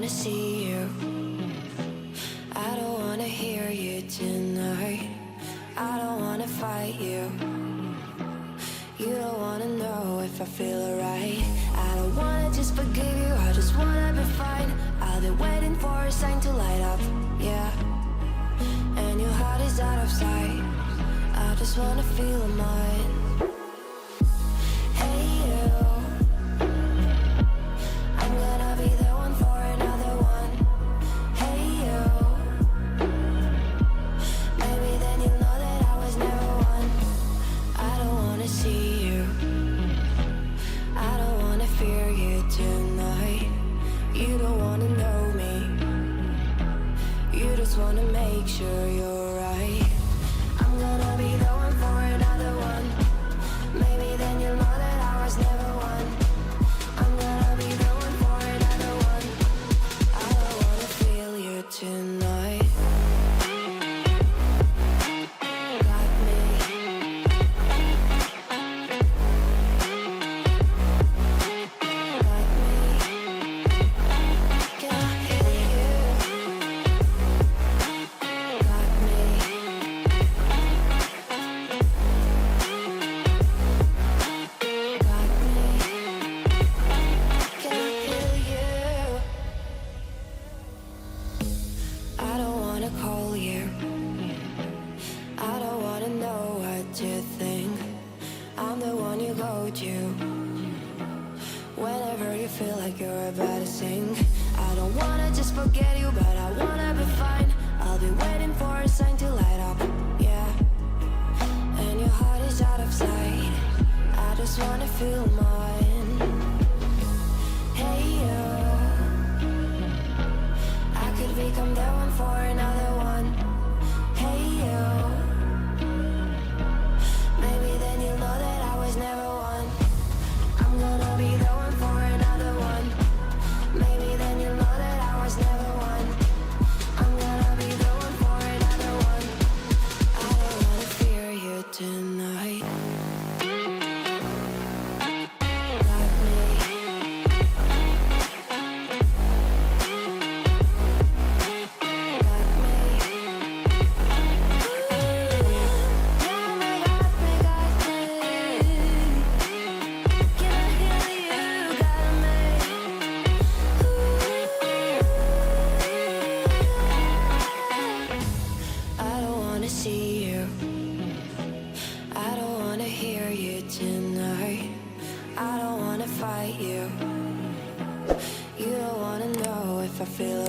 wanna see you. I don't wanna hear you tonight. I don't wanna fight you. You don't wanna know if I feel alright. I don't wanna just forgive you, I just wanna be fine. I'll be waiting for a sign to light up, yeah. And your heart is out of sight. I just wanna feel mine. Hey you, I'm gonna be the one for another one. Hey you, maybe then you'll know that I was never one. I don't wanna see you, I don't wanna fear you tonight. You don't wanna know me, you just wanna make sure you're right. I'm gonna be the one for another one. Maybe then you'll know that I was never one. I'm gonna be the one for another one. I don't wanna feel you tonight. Got me. Got me. Can I hear you? Got me. Got me. Can I hear you? I don't wanna call you. I don't wanna know what you think. I'm the one you go to whenever you feel like you're about to sink. I don't wanna just forget you, but I wanna be fine. I'll be waiting for a sign to light up, yeah. And your heart is out of sight. I just wanna feel mine. Hey you, I could become the one for another one. Hey you, maybe then you'll know that I was never one. I'm gonna be the one for another one. Maybe then you'll know that I was never one. I'm gonna be the one for another one. I don't wanna fear you tonight. Got me. Got me. Yeah, me got me, got me. Can I hear you? Got me. I don't wanna see you. I don't wanna hear you tonight. I don't wanna fight you. You don't wanna know if I feel